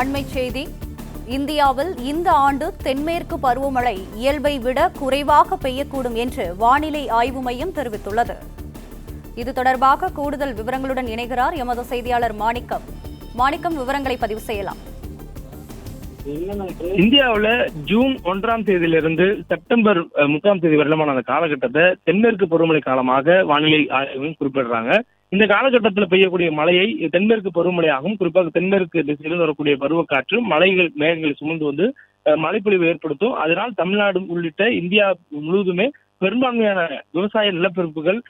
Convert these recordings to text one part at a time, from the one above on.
அண்மைச் செய்தி. இந்தியாவில் இந்த ஆண்டு தென்மேற்கு பருவமழை இயல்பை விட குறைவாக பெய்யக்கூடும் என்று வானிலை ஆய்வு மையம் தெரிவித்துள்ளது. இது தொடர்பாக கூடுதல் விவரங்களுடன் இணைகிறார் எமது செய்தியாளர் மாணிக்கம். விவரங்களை பதிவு செய்யலாம். இந்தியாவில் ஜூன் 1ஆம் தேதியிலிருந்து செப்டம்பர் 3ஆம் தேதி வரலாமான அந்த காலகட்டத்தை தென்மேற்கு பருவமழை காலமாக வானிலை ஆய்வு குறிப்பிடுறாங்க. இந்த காலகட்டத்தில் பெய்யக்கூடிய மழையை தென்மேற்கு பருவமழையாகவும், குறிப்பாக தென்மேற்கு திசையிலிருந்து வரக்கூடிய பருவக்காற்று மலைகள் மேகங்களை சுமந்து வந்து மழைப்பொழிவு ஏற்படுத்தும். அதனால் தமிழ்நாடு உள்ளிட்ட இந்தியா முழுவதுமே பெரும்பான்மையான விவசாய நிலப்பரப்புகள்,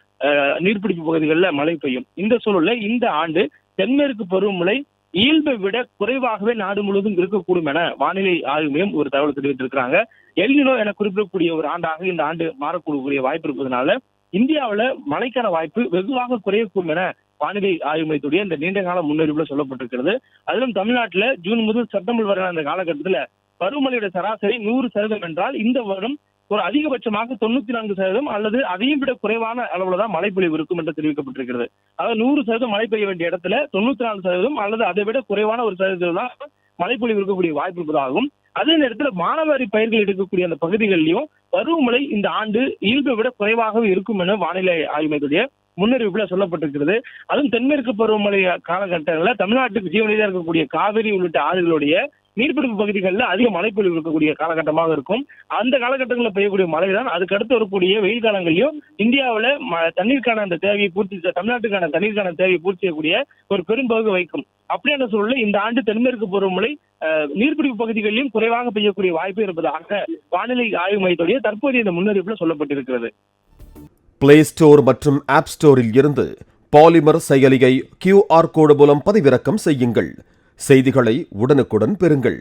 நீர்பிடிப்பு பகுதிகளில் மழை பெய்யும். இந்த சூழலில் இந்த ஆண்டு தென்மேற்கு பருவமழை இயல்பை விட குறைவாகவே நாடு முழுவதும் இருக்கக்கூடும் என வானிலை ஆய்வு மையம் ஒரு தகவல் தெரிவித்திருக்கிறாங்க. எல்னினோ என குறிப்பிடக்கூடிய ஒரு ஆண்டாக இந்த ஆண்டு மாறக்கூடிய வாய்ப்பு இருப்பதனால இந்தியாவில் மழைக்கான வாய்ப்பு வெகுவாக குறையக்கூடும் என வானிலை ஆய்வு மையத்துடைய இந்த நீண்டகால முன்னறிவுல சொல்லப்பட்டிருக்கிறது. அதிலும் தமிழ்நாட்டில் ஜூன் முதல் செப்டம்பர் வரை அந்த காலகட்டத்தில் பருவமழையோட சராசரி 100% என்றால் இந்த வருடம் ஒரு அதிகபட்சமாக 94% அல்லது அதையும் விட குறைவான அளவுல தான் மழைப்பொழிவு இருக்கும் என்று தெரிவிக்கப்பட்டிருக்கிறது. அதாவது 100% மழை பெய்ய வேண்டிய இடத்துல 94% அல்லது அதை விட குறைவான ஒரு சதவீதம் தான் மழைப்பொழிவு இருக்கக்கூடிய வாய்ப்பு இருப்பதாகவும், அதே நேரத்தில் மானாவாரி பயிர்கள் எடுக்கக்கூடிய அந்த பகுதிகளிலும் பருவமழை இந்த ஆண்டு இயல்பை விட குறைவாகவே இருக்கும் என வானிலை ஆய்வு மையத்துடைய முன்னறிவிப்புல சொல்லப்பட்டிருக்கிறது. அதுவும் தென்மேற்கு பருவமழை காலகட்டங்களில் தமிழ்நாட்டுக்கு ஜீவநதியாக இருக்கக்கூடிய காவிரி உள்ளிட்ட ஆறுகளுடைய நீர்பிடிப்பு பகுதிகளில் அதிக மழைப்பொழிவு இருக்கக்கூடிய காலகட்டமாக இருக்கும். அந்த காலகட்டங்களில் பெய்யக்கூடிய மழை தான் அதுக்கு அடுத்து வரக்கூடிய வெயில் காலங்களிலும் இந்தியாவில் தண்ணீருக்கான அந்த தேவையை தமிழ்நாட்டுக்கான தண்ணீருக்கான தேவையை பூர்த்தி செய்யக்கூடிய ஒரு பெரும்பகு வைக்கும். அப்படியான சூழலில் இந்த ஆண்டு தென்மேற்கு பருவமழை நீர்பிடிப்பு பகுதிகளிலும் குறைவாக பெய்யக்கூடிய வாய்ப்பு இருப்பதாக வானிலை ஆய்வு மையத்துடைய தற்போதைய இந்த முன்னறிவிப்புல சொல்லப்பட்டிருக்கிறது. பிளே ஸ்டோர் மற்றும் ஆப் ஸ்டோரில் இருந்து பாலிமர் செயலியை QR கோடு மூலம் பதிவிறக்கம் செய்யுங்கள். செய்திகளை உடனுக்குடன் பெறுங்கள்.